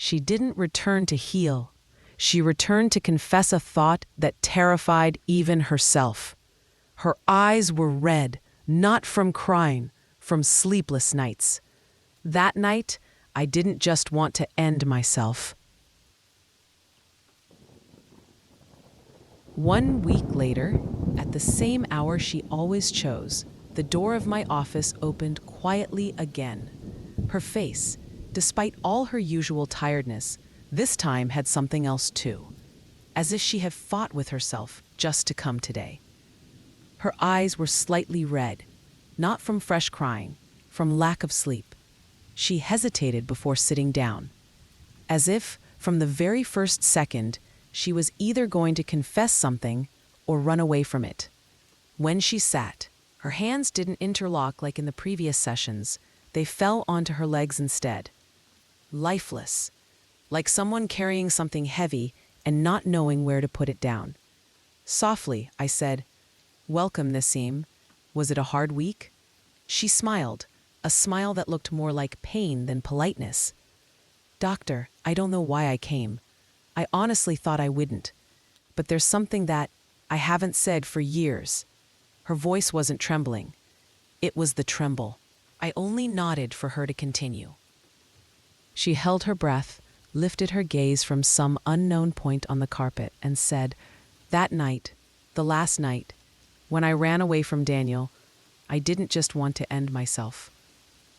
She didn't return to heal. She returned to confess a thought that terrified even herself. Her eyes were red, not from crying, from sleepless nights. That night, I didn't just want to end myself. 1 week later, at the same hour she always chose, the door of my office opened quietly again. Her face, despite all her usual tiredness, this time had something else too, as if she had fought with herself just to come today. Her eyes were slightly red, not from fresh crying, from lack of sleep. She hesitated before sitting down, as if, from the very first second, she was either going to confess something or run away from it. When she sat, her hands didn't interlock like in the previous sessions. They fell onto her legs instead. Lifeless, like someone carrying something heavy and not knowing where to put it down. Softly, I said, "Welcome, Nasim. Was it a hard week?" She smiled, a smile that looked more like pain than politeness. "Doctor, I don't know why I came. I honestly thought I wouldn't. But there's something that I haven't said for years." Her voice wasn't trembling. It was the tremble. I only nodded for her to continue. She held her breath, lifted her gaze from some unknown point on the carpet, and said, "That night, the last night, when I ran away from Daniel, I didn't just want to end myself.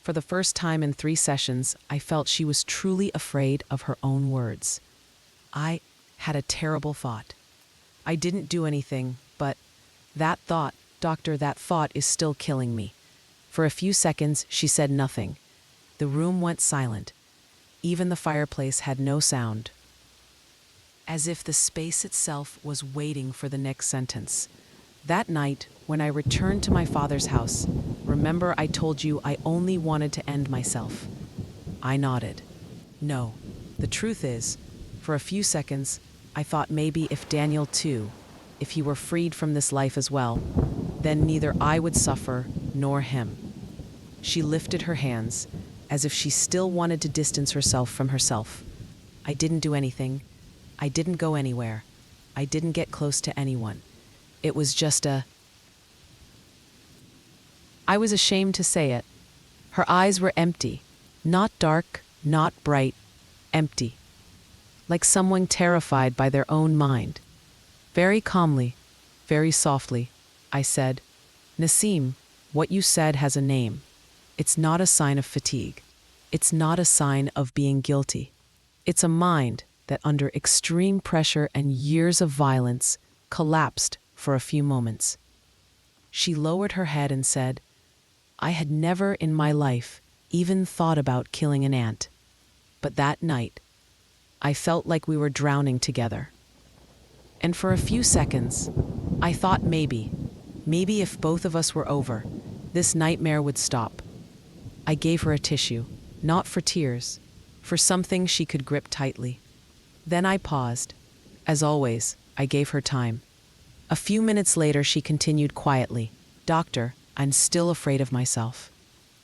For the first time in 3 sessions, I felt she was truly afraid of her own words. I had a terrible thought. I didn't do anything, but that thought, doctor, that thought is still killing me." For a few seconds, she said nothing. The room went silent. Even the fireplace had no sound, as if the space itself was waiting for the next sentence. "That night, when I returned to my father's house, remember I told you I only wanted to end myself?" I nodded. "No, the truth is, for a few seconds, I thought maybe if Daniel too, if he were freed from this life as well, then neither I would suffer nor him." She lifted her hands, as if she still wanted to distance herself from herself. "I didn't do anything. I didn't go anywhere. I didn't get close to anyone. It was just a..." I was ashamed to say it. Her eyes were empty, not dark, not bright, empty. Like someone terrified by their own mind. Very calmly, very softly, I said, "Nasim, what you said has a name. It's not a sign of fatigue. It's not a sign of being guilty. It's a mind that, under extreme pressure and years of violence, collapsed for a few moments." She lowered her head and said, "I had never in my life even thought about killing an ant. But that night, I felt like we were drowning together. And for a few seconds, I thought maybe if both of us were over, this nightmare would stop." I gave her a tissue, not for tears, for something she could grip tightly. Then I paused. As always, I gave her time. A few minutes later, she continued quietly, "Doctor, I'm still afraid of myself."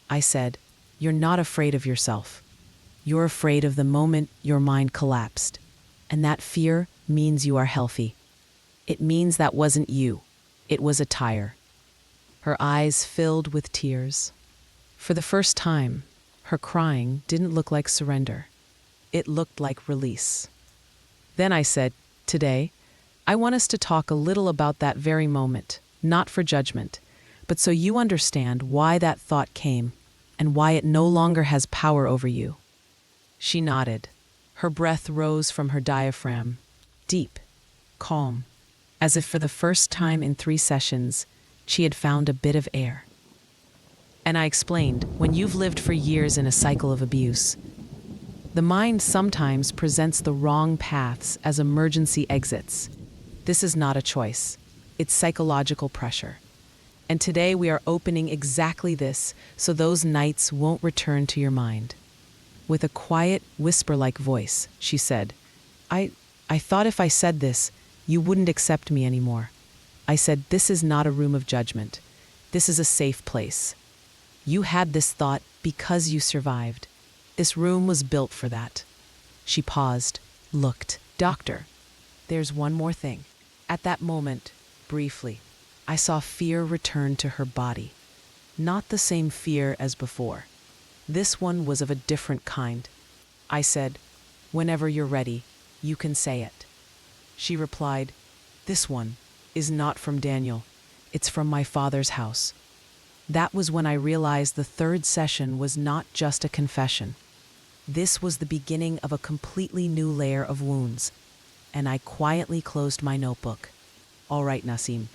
I said, "You're not afraid of yourself. You're afraid of the moment your mind collapsed. And that fear means you are healthy. It means that wasn't you. It was a tire." Her eyes filled with tears. For the first time, her crying didn't look like surrender. It looked like release. Then I said, "Today, I want us to talk a little about that very moment, not for judgment, but so you understand why that thought came and why it no longer has power over you." She nodded. Her breath rose from her diaphragm, deep, calm, as if for the first time in 3 sessions, she had found a bit of air. And I explained, when you've lived for years in a cycle of abuse, the mind sometimes presents the wrong paths as emergency exits. This is not a choice. It's psychological pressure. And today we are opening exactly this so those nights won't return to your mind. With a quiet, whisper-like voice, she said, I thought if I said this, you wouldn't accept me anymore." I said, "This is not a room of judgment. This is a safe place. You had this thought because you survived. This room was built for that." She paused, looked. Doctor, there's one more thing. At that moment, briefly, I saw fear return to her body. Not the same fear as before. This one was of a different kind. I said, "Whenever you're ready, you can say it." She replied, "This one is not from Daniel. It's from my father's house." That was when I realized the third session was not just a confession. This was the beginning of a completely new layer of wounds, and I quietly closed my notebook. "All right, Nasim.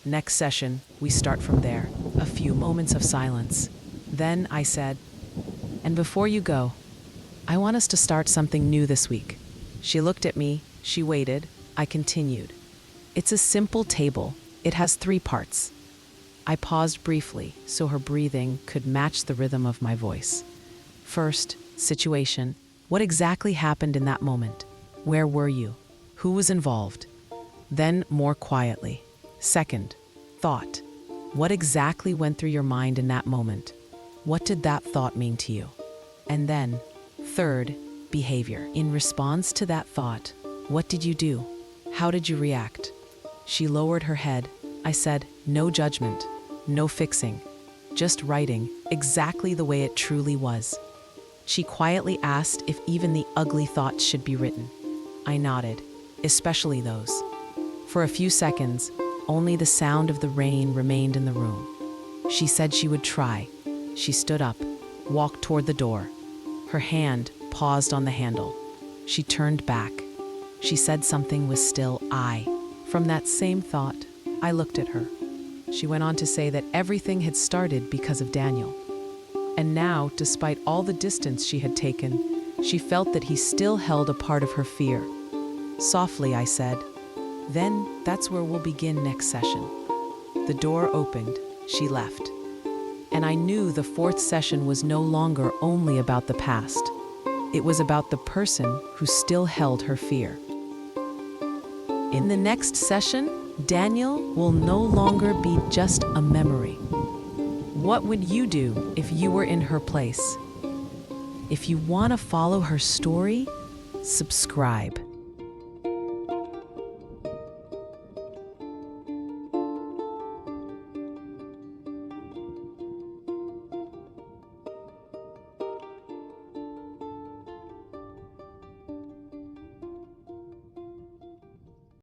Next session, we start from there." A few moments of silence. Then I said, "And before you go, I want us to start something new this week." She looked at me, she waited, I continued. "It's a simple table. It has 3 parts." I paused briefly so her breathing could match the rhythm of my voice. First, situation. What exactly happened in that moment? Where were you? Who was involved? Then, more quietly. Second, thought. What exactly went through your mind in that moment? What did that thought mean to you? And then, third, behavior. In response to that thought, what did you do? How did you react? She lowered her head. I said, "No judgment, no fixing, just writing exactly the way it truly was." She quietly asked if even the ugly thoughts should be written. I nodded, especially those. For a few seconds, only the sound of the rain remained in the room. She said she would try. She stood up, walked toward the door. Her hand paused on the handle. She turned back. She said something was still I. From that same thought, I looked at her. She went on to say that everything had started because of Daniel. And now, despite all the distance she had taken, she felt that he still held a part of her fear. Softly, I said, "Then that's where we'll begin next session." The door opened, she left. And I knew the 4th session was no longer only about the past. It was about the person who still held her fear. In the next session, Daniel will no longer be just a memory. What would you do if you were in her place? If you want to follow her story, subscribe.